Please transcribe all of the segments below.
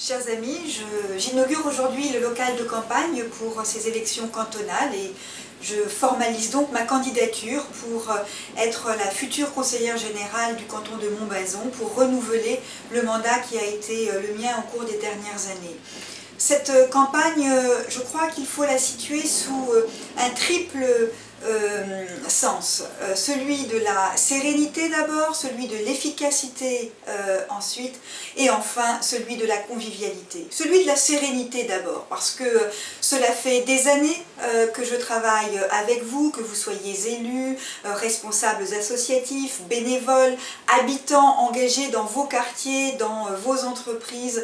Chers amis, j'inaugure aujourd'hui le local de campagne pour ces élections cantonales et je formalise donc ma candidature pour être la future conseillère générale du canton de Montbazon pour renouveler le mandat qui a été le mien au cours des dernières années. Cette campagne, je crois qu'il faut la situer sous un triple sens, celui de la sérénité d'abord, celui de l'efficacité ensuite, et enfin celui de la convivialité. Celui de la sérénité d'abord, parce que cela fait des années que je travaille avec vous, que vous soyez élus, responsables associatifs, bénévoles, habitants engagés dans vos quartiers, dans vos entreprises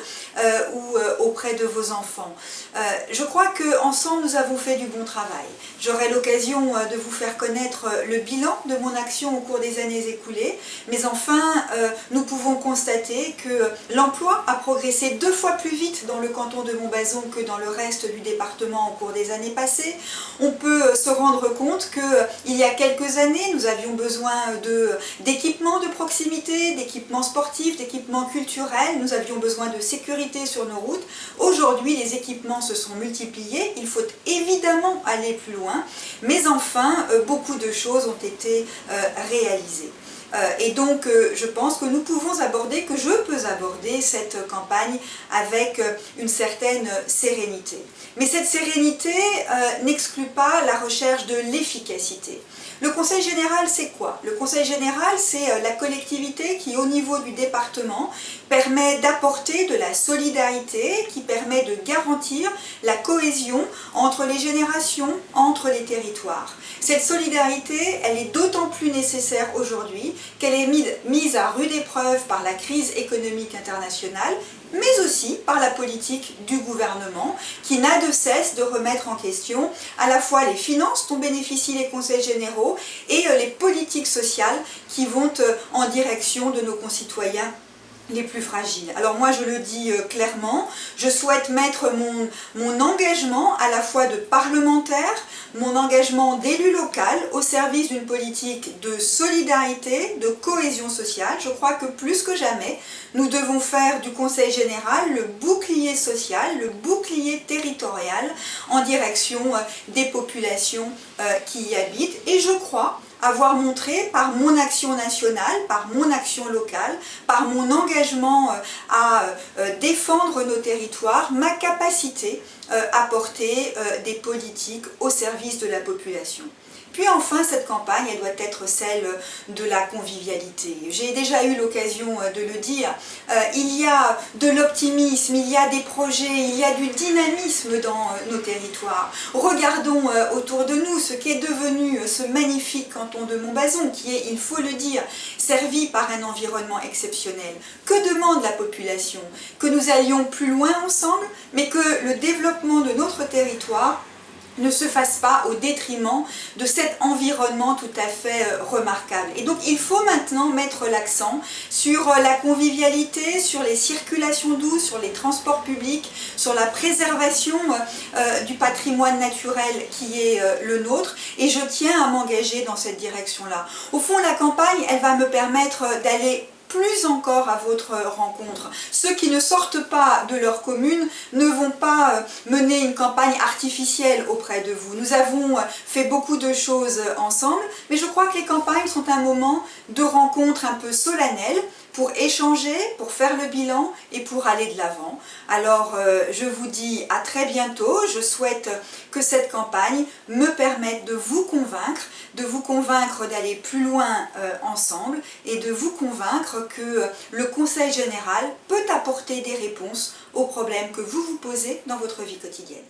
ou auprès de vos enfants. Je crois qu'ensemble nous avons fait du bon travail. J'aurai l'occasion de vous faire connaître le bilan de mon action au cours des années écoulées, mais enfin nous pouvons constater que l'emploi a progressé 2 fois plus vite dans le canton de Montbazon que dans le reste du département au cours des années passées. On peut se rendre compte qu'il y a quelques années nous avions besoin d'équipements de proximité, d'équipements sportifs, d'équipements culturels, nous avions besoin de sécurité sur nos routes. Aujourd'hui les équipements se sont multipliés, il faut évidemment aller plus loin, mais enfin beaucoup de choses ont été réalisées. Et donc je pense que nous pouvons aborder, que je peux aborder cette campagne avec une certaine sérénité. Mais cette sérénité n'exclut pas la recherche de l'efficacité. Le Conseil général, c'est quoi? Le Conseil général, c'est la collectivité qui, au niveau du département, permet d'apporter de la solidarité, qui permet de garantir la cohésion entre les générations, entre les territoires. Cette solidarité, elle est d'autant plus nécessaire aujourd'hui qu'elle est mise à rude épreuve par la crise économique internationale, mais aussi par la politique du gouvernement qui n'a de cesse de remettre en question à la fois les finances dont bénéficient les conseils généraux et les politiques sociales qui vont en direction de nos concitoyens les plus fragiles. Alors moi je le dis clairement, je souhaite mettre mon engagement à la fois de parlementaire, mon engagement d'élu local au service d'une politique de solidarité, de cohésion sociale. Je crois que plus que jamais, nous devons faire du Conseil général le bouclier social, le bouclier territorial en direction des populations qui y habitent. Et je crois avoir montré par mon action nationale, par mon action locale, par mon engagement à défendre nos territoires, ma capacité à porter des politiques au service de la population. Puis enfin, cette campagne, elle doit être celle de la convivialité. J'ai déjà eu l'occasion de le dire, il y a de l'optimisme, il y a des projets, il y a du dynamisme dans nos territoires. Regardons autour de nous ce qui est devenu ce magnifique canton de Montbazon, qui est, il faut le dire, servi par un environnement exceptionnel. Que demande la population? Que nous allions plus loin ensemble, mais que le développement de notre territoire ne se fasse pas au détriment de cet environnement tout à fait remarquable. Et donc il faut maintenant mettre l'accent sur la convivialité, sur les circulations douces, sur les transports publics, sur la préservation du patrimoine naturel qui est le nôtre, et je tiens à m'engager dans cette direction-là. Au fond, la campagne, elle va me permettre d'aller plus encore à votre rencontre. Ceux qui ne sortent pas de leur commune ne vont pas mener une campagne artificielle auprès de vous. Nous avons fait beaucoup de choses ensemble, mais je crois que les campagnes sont un moment de rencontre un peu solennel pour échanger, pour faire le bilan et pour aller de l'avant. Alors je vous dis à très bientôt. Je souhaite que cette campagne me permette de vous convaincre d'aller plus loin ensemble et de vous convaincre que le Conseil général peut apporter des réponses aux problèmes que vous vous posez dans votre vie quotidienne.